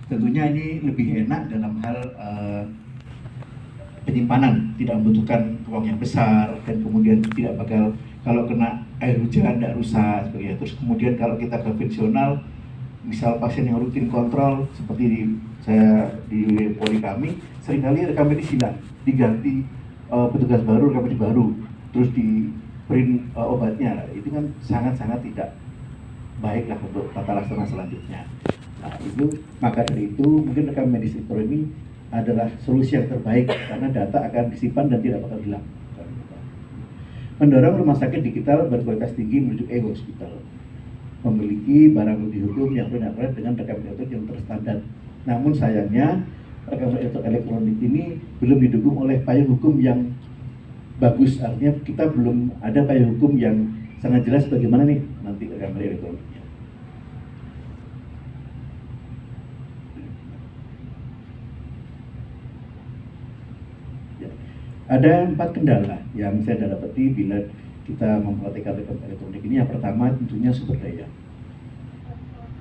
Tentunya ini lebih enak dalam hal penyimpanan, tidak membutuhkan ruang yang besar, dan kemudian tidak bakal kalau kena air hujan tidak rusak sebagainya. Terus kemudian kalau kita konvensional, misal pasien yang rutin kontrol seperti di poli kami, seringkali rekam medis hilang, diganti petugas baru, rekam medis baru, terus di print obatnya. Itu kan sangat-sangat tidak baik lah untuk tata laksana selanjutnya. Nah, itu maka dari itu mungkin rekam medis elektronik ini adalah solusi yang terbaik karena data akan disimpan dan tidak bakal hilang. Mendorong rumah sakit digital berkualitas tinggi menuju e-hospital, memiliki barang bukti hukum yang benar dengan rekam elektronik yang terstandar. Namun sayangnya rekam elektronik ini belum didukung oleh payung hukum yang bagus. Artinya kita belum ada payung hukum yang sangat jelas bagaimana nih nanti rekam elektroniknya. Ada 4 kendala yang saya dapati bila kita mempraktikkan rekam elektronik ini. Yang pertama tentunya sumber daya.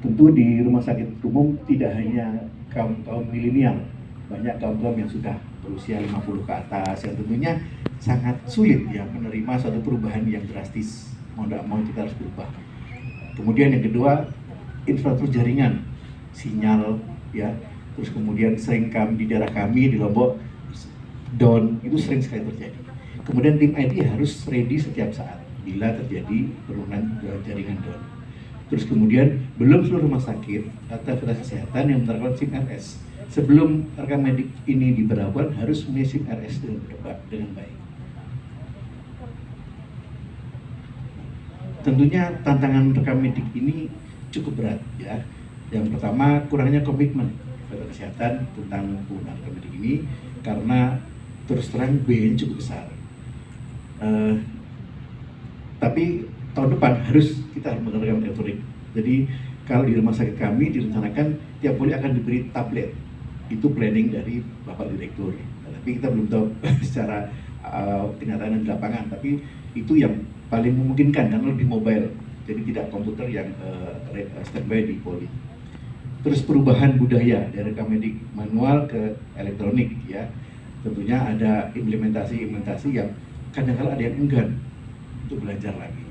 Tentu di rumah sakit umum tidak hanya kaum milenial, banyak kaum yang sudah berusia 50 ke atas yang tentunya sangat sulit ya menerima suatu perubahan yang drastis. Mau tidak mau kita harus berubah. Kemudian yang kedua, infrastruktur jaringan, sinyal ya. Terus kemudian sering di daerah kami di Lombok down, itu sering sekali terjadi. Kemudian tim IT harus ready setiap saat bila terjadi penurunan jaringan down. Terus kemudian belum seluruh rumah sakit atau fasilitas kesehatan yang menerapkan SIM RS. Sebelum rekam medik ini diberlakukan harus memiliki SIM RS dengan baik. Tentunya tantangan rekam medik ini cukup berat ya. Yang pertama kurangnya komitmen fasilitas kesehatan tentang penggunaan rekam medik ini karena terus terang biayanya cukup besar. Tapi tahun depan harus kita menggunakan elektronik. Jadi kalau di rumah sakit kami direncanakan tiap poli akan diberi tablet. Itu planning dari Bapak Direktur. Tapi kita belum tahu secara kenyataan di lapangan. Tapi itu yang paling memungkinkan karena lebih mobile. Jadi tidak komputer yang standby di poli. Terus perubahan budaya dari rekam medik manual ke elektronik ya. Tentunya ada implementasi yang kadang-kadang ada yang enggan untuk belajar lagi.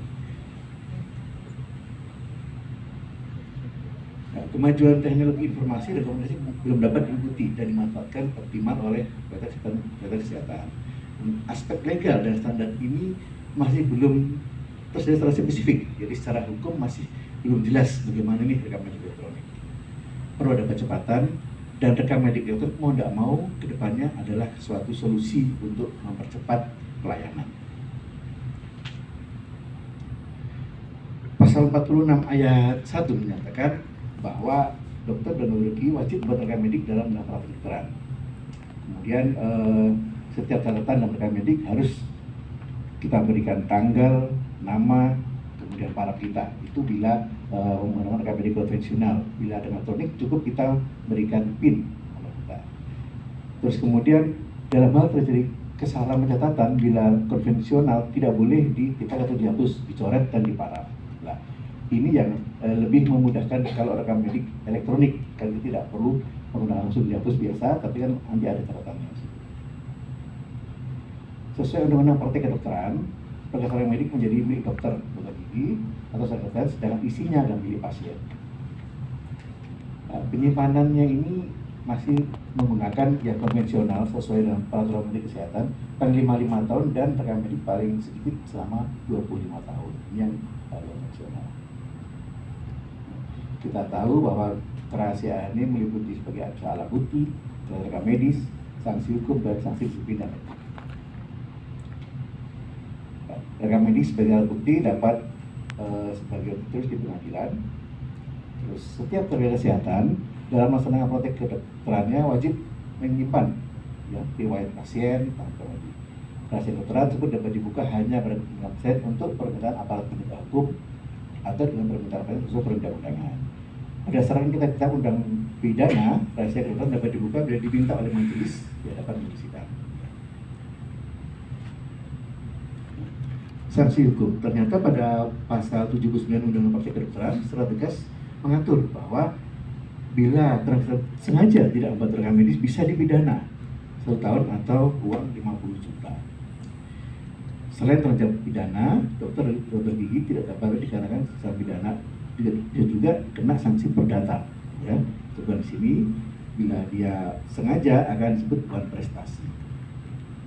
Nah, kemajuan teknologi informasi dan komunikasi belum dapat diikuti dan dimanfaatkan optimal oleh fasilitas kesehatan. Aspek legal dan standar ini masih belum tersedia spesifik, jadi secara hukum masih belum jelas bagaimana nih rekam medik elektronik. Perlu ada kecepatan. Dan rekam medik elektronik mau tidak mau kedepannya adalah suatu solusi untuk mempercepat pelayanan. Pasal 46 ayat 1 menyatakan bahwa dokter dan neurologi wajib membuat rekam medik dalam laporan kedokteran. Kemudian setiap catatan dalam rekam medik harus kita berikan tanggal, nama, kemudian paraf kita. Itu bila menggunakan rekam medik konvensional. Bila ada elektronik cukup kita berikan PIN nomor kita. Terus kemudian dalam hal terjadi kesalahan pencatatan bila konvensional tidak boleh ditipak atau dihapus, dicoret dan diparaf. Nah, ini yang lebih memudahkan kalau rekam medik elektronik, kan tidak perlu menggunakan langsung dihapus biasa, tapi kan nanti ada catatannya. Sesuai undang-undang praktek kedokteran, rekam medik menjadi milik dokter gigi atau sekretaris, sedangkan isinya adalah milik pasien. Nah, penyimpanannya ini masih menggunakan yang konvensional sesuai dengan peraturan Menteri Kesehatan, paling 5 tahun dan rekam medik paling sedikit selama 25 tahun. Ini yang konvensional. Kita tahu bahwa kerahasiaan ini meliputi sebagai alat bukti, rekam medis, sanksi hukum dan sanksi disiplin. Rekam medis sebagai alat bukti dapat sebagai terus di pengadilan. Terus setiap tenaga kesehatan dalam melaksanakan praktek kedokterannya wajib menyimpan ya, riwayat pasien, rahasia kedokteran tersebut dapat dibuka hanya pada pasien untuk permintaan aparat penegak hukum atau dengan permintaan pasien sesuai perundang-undangan. Berdasarkan kitab undang pidana, rahasia kedokteran dapat dibuka bila diminta oleh majelis di hadapan majelis sidang. Sanksi hukum, ternyata pada pasal 79 Undang-Undang Praktek Kedokteran secara tegas mengatur bahwa bila sengaja tidak membuat rekam medis bisa dipidana 1 tahun atau uang 50 juta. Selain terancam pidana, dokter gigi tidak dapat dikarenakan secara pidana, dia juga kena sanksi perdata. Ya, sebab di sini bila dia sengaja akan disebut bukan prestasi.